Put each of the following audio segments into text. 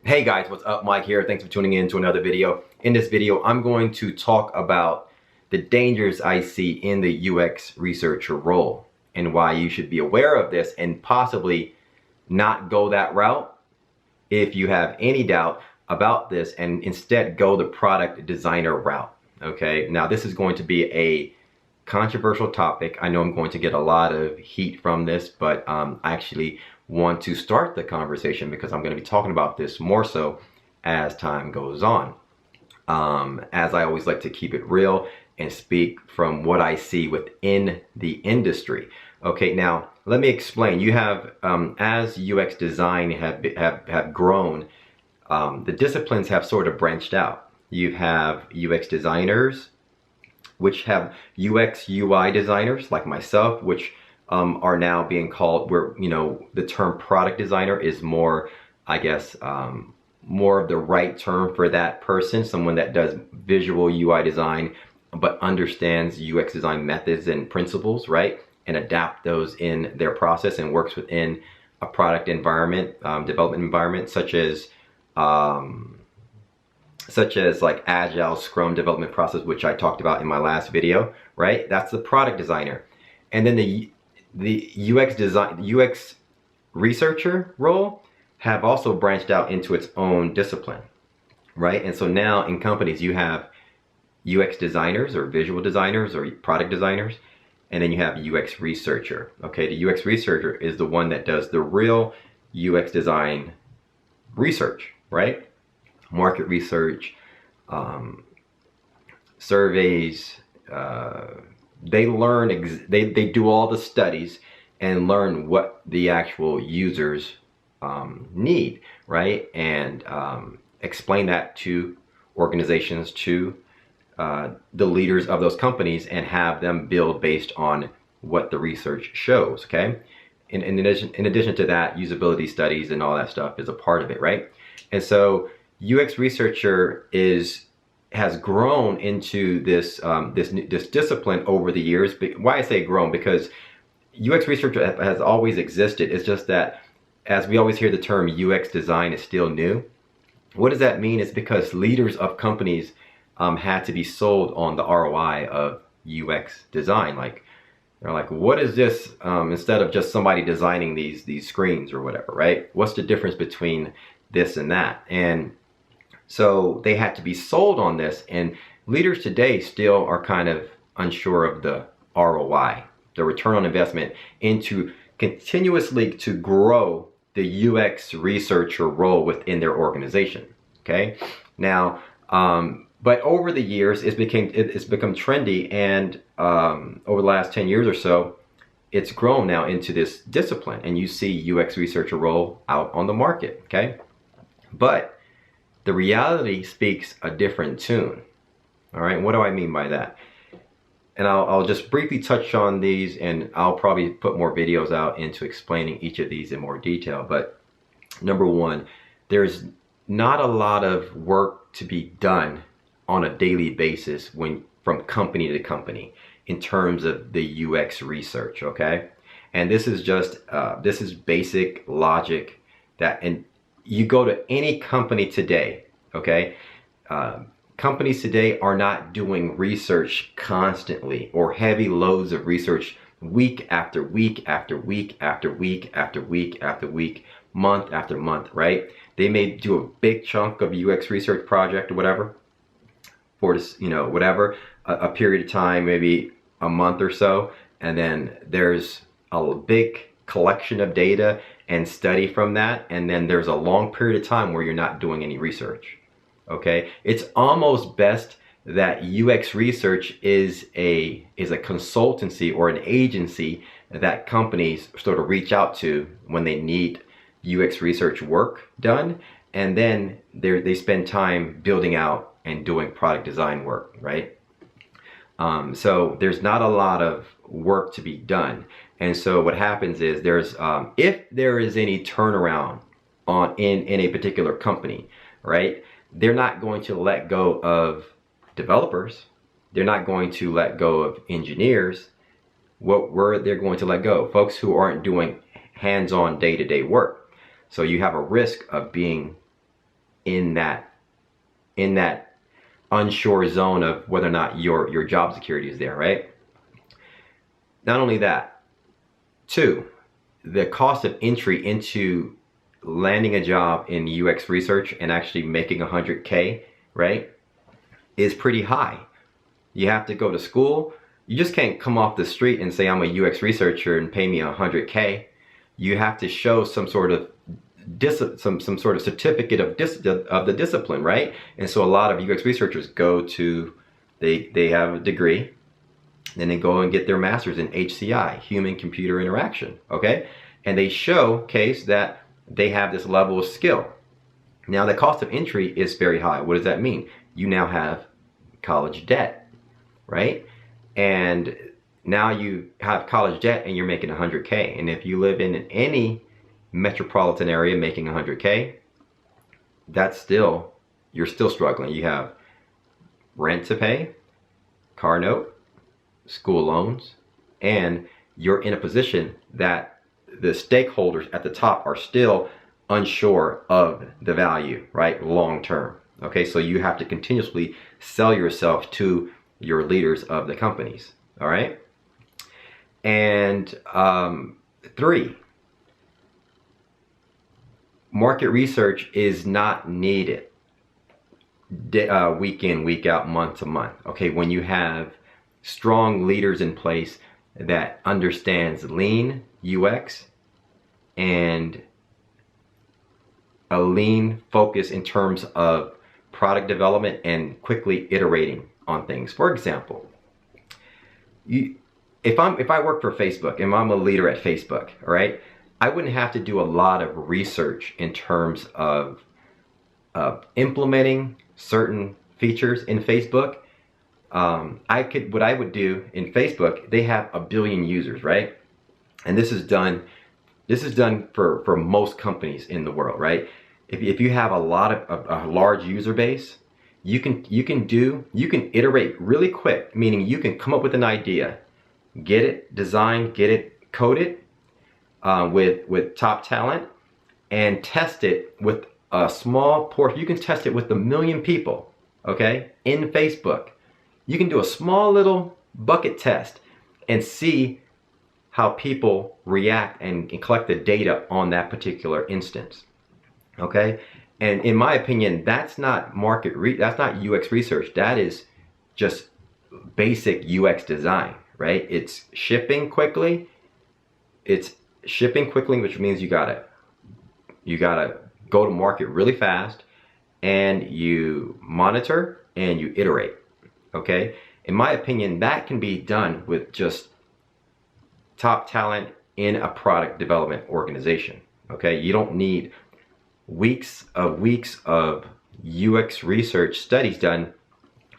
Hey guys, what's up? Mike here. Thanks for tuning in to another video. In this video, I'm going to talk about the dangers I see in the UX researcher role and why you should be aware of this and possibly not go that route if you have any doubt about this and instead go the product designer route. Okay, now this is going to be a controversial topic. I know I'm going to get a lot of heat from this, but I actually want to start the conversation because I'm going to be talking about this more so as time goes on. As I always like to keep it real and speak from what I see within the industry. Okay, now let me explain. You have, as UX design have grown, the disciplines have sort of branched out. You have UX designers, which have UX UI designers like myself, which are now being called, where the term product designer is more, I guess, more of the right term for that person, someone that does visual UI design but understands UX design methods and principles, right, and adapt those in their process and works within a product environment, development environment, such as like Agile, Scrum development process, which I talked about in my last video, right? That's the product designer. And then the UX researcher role have also branched out into its own discipline, right? And so now in companies you have UX designers or visual designers or product designers, and then you have UX researcher. Okay, the UX researcher is the one that does the real UX design research, right? Market research, surveys, they learn, they do all the studies and learn what the actual users need, right? And explain that to organizations, to the leaders of those companies, and have them build based on what the research shows, okay? In addition to that, usability studies and all that stuff is a part of it, right? And so UX researcher has grown into this this discipline over the years. Why I say grown? Because UX researcher has always existed. It's just that as we always hear the term UX design is still new. What does that mean? It's because leaders of companies had to be sold on the ROI of UX design. Like, they're like, what is this? Instead of just somebody designing these screens or whatever, right? What's the difference between this and that? And so they had to be sold on this, and leaders today still are kind of unsure of the ROI, the return on investment, into continuously to grow the UX researcher role within their organization. Okay, now, but over the years, it's become trendy, and over the last 10 years or so, it's grown now into this discipline, and you see UX researcher role out on the market. Okay, but the reality speaks a different tune. All right, what do I mean by that? And I'll just briefly touch on these, and I'll probably put more videos out into explaining each of these in more detail. But number one, there's not a lot of work to be done on a daily basis from company to company in terms of the UX research, okay? And this is just, this is basic logic that, and you go to any company today, okay? Companies today are not doing research constantly, or heavy loads of research week after week after week after week after week after week, month after month, right? They may do a big chunk of UX research project or whatever for this, whatever, a period of time, maybe a month or so, and then there's a big collection of data and study from that, and then there's a long period of time where you're not doing any research. Okay, it's almost best that UX research is a consultancy or an agency that companies sort of reach out to when they need UX research work done, and then they spend time building out and doing product design work, right? So there's not a lot of work to be done, and so what happens is there's if there is any turnaround in a particular company, right? They're not going to let go of developers. They're not going to let go of engineers. What were they going to let go? Folks who aren't doing hands-on day-to-day work. So you have a risk of being in that unsure zone of whether or not your job security is there, right? Not only that, two, the cost of entry into landing a job in UX research and actually making 100K, right, is pretty high. You have to go to school. You just can't come off the street and say I'm a UX researcher and pay me 100K. You have to show some sort of some sort of certificate of the discipline, right? And so a lot of UX researchers go to, they have a degree, then they go and get their master's in HCI, human computer interaction, okay? And they showcase that they have this level of skill. Now the cost of entry is very high. What does that mean? You now have college debt, right? And now you have college debt and you're making 100K. And if you live in any metropolitan area making 100K, that's still, you're still struggling. You have rent to pay, car note, school loans, and you're in a position that the stakeholders at the top are still unsure of the value, right, long term. Okay, so you have to continuously sell yourself to your leaders of the companies, all right? And three, market research is not needed week in, week out, month to month. Okay, when you have strong leaders in place that understands lean UX and a lean focus in terms of product development and quickly iterating on things. For example, if I work for Facebook and I'm a leader at Facebook, all right, I wouldn't have to do a lot of research in terms of implementing certain features in Facebook. What I would do in Facebook, they have 1 billion users, right? And this is done for most companies in the world, right? If you have a large user base, you can iterate really quick, meaning you can come up with an idea, get it designed, get it coded with top talent, and test it with a small portion. You can test it with 1 million people, okay, in Facebook. You can do a small little bucket test and see how people react and collect the data on that particular instance, okay? And in my opinion, that's not that's not UX research. That is just basic UX design, right? It's shipping quickly. It's shipping quickly, which means you gotta go to market really fast, and you monitor and you iterate, okay? In my opinion, that can be done with just top talent in a product development organization, okay? You don't need weeks of UX research studies done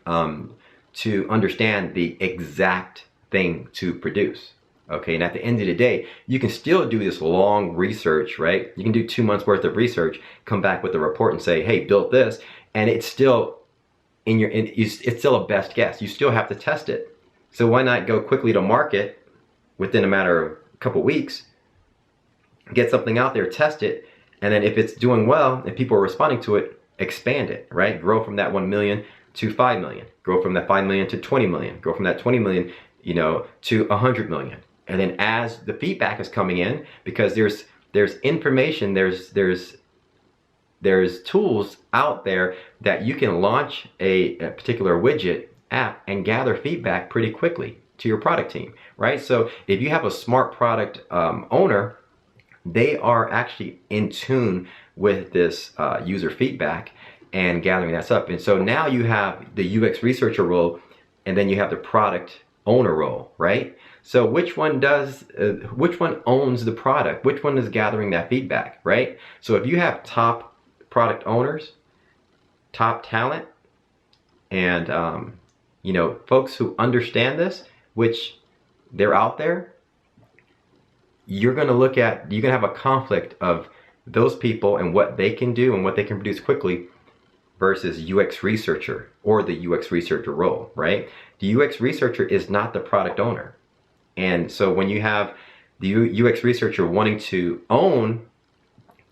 to understand the exact thing to produce, okay? And at the end of the day, you can still do this long research, right? You can do 2 months worth of research, come back with a report and say, hey, built this, and it's still it's still a best guess. You still have to test it. So why not go quickly to market within a matter of a couple weeks, get something out there, test it, and then if it's doing well and people are responding to it, expand it, right? Grow from that 1 million to 5 million, grow from that 5 million to 20 million, grow from that 20 million, to 100 million. And then as the feedback is coming in, because there's information, there's tools out there that you can launch a particular widget app and gather feedback pretty quickly to your product team, right? So if you have a smart product owner, they are actually in tune with this user feedback and gathering that up. And so now you have the UX researcher role, and then you have the product owner role, right? So which one owns the product? Which one is gathering that feedback, right? So if you have top product owners, top talent, and folks who understand this, which they're out there, you're going to have a conflict of those people and what they can do and what they can produce quickly versus UX researcher or the UX researcher role, right? The UX researcher is not the product owner. And so when you have the UX researcher wanting to own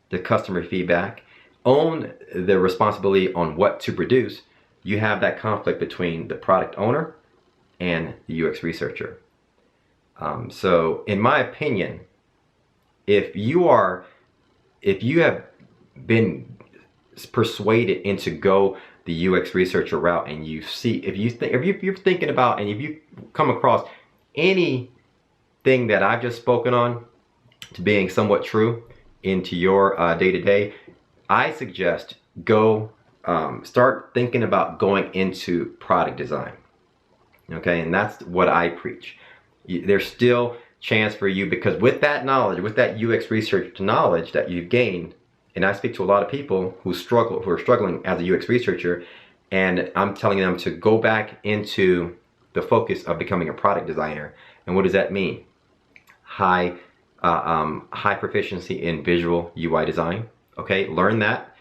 the customer feedback own the responsibility on what to produce, you have that conflict between the product owner and the UX researcher. So in my opinion, if you have been persuaded into go the UX researcher route, and you see, if you're thinking about, and if you come across anything that I've just spoken on to being somewhat true into your day-to-day, I suggest go start thinking about going into product design. Okay, and that's what I preach. There's still chance for you, because with that knowledge, with that UX research knowledge that you've gained, and I speak to a lot of people who are struggling as a UX researcher, and I'm telling them to go back into the focus of becoming a product designer. And what does that mean? High proficiency in visual UI design. Okay, learn that,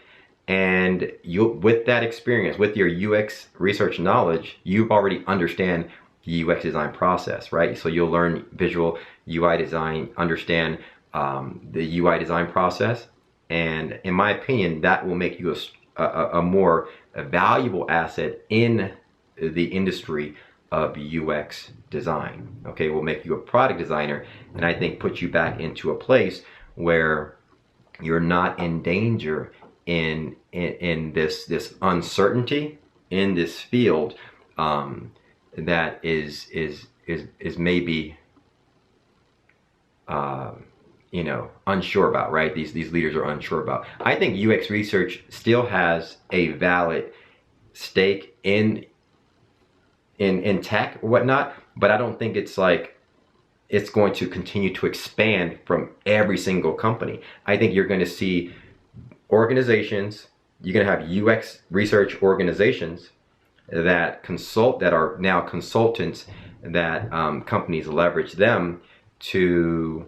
and with that experience, with your UX research knowledge, you already understand the UX design process, right? So you'll learn visual UI design, understand the UI design process, and in my opinion, that will make you a more valuable asset in the industry of UX design. Okay, will make you a product designer, and I think put you back into a place where you're not in danger in this uncertainty in this field that is maybe you know, unsure about, right? These leaders are unsure about. I think UX research still has a valid stake in tech or whatnot, but I don't think it's like it's going to continue to expand from every single company. I think you're going to see organizations, you're going to have UX research organizations that are now consultants, that companies leverage them to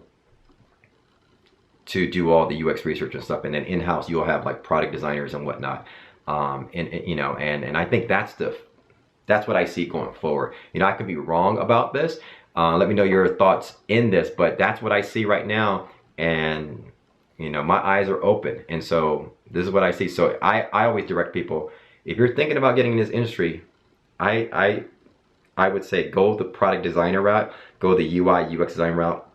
do all the UX research and stuff, and then in-house you'll have like product designers and whatnot, and you know, and I think that's what I see going forward. You know, I could be wrong about this. Let me know your thoughts in this, but that's what I see right now, and you know, my eyes are open, and so this is what I see. So I always direct people, if you're thinking about getting in this industry, I would say go the product designer route, go the UI UX design route,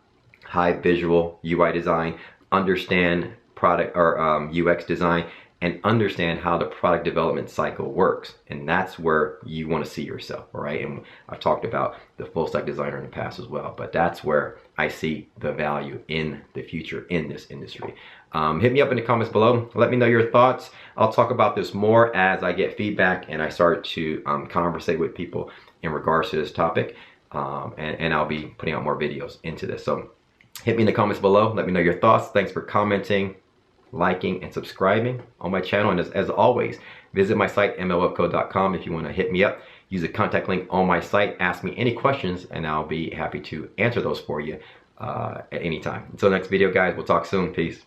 high visual UI design, understand product or UX design, and understand how the product development cycle works. And that's where you want to see yourself, all right? And I've talked about the full stack designer in the past as well, but that's where I see the value in the future in this industry. Hit me up in the comments below. Let me know your thoughts. I'll talk about this more as I get feedback and I start to conversate with people in regards to this topic. And I'll be putting out more videos into this. So hit me in the comments below. Let me know your thoughts. Thanks for commenting, liking, and subscribing on my channel. And as always, visit my site, mlwebco.com, if you want to hit me up. Use the contact link on my site. Ask me any questions, and I'll be happy to answer those for you at any time. Until next video, guys, we'll talk soon. Peace.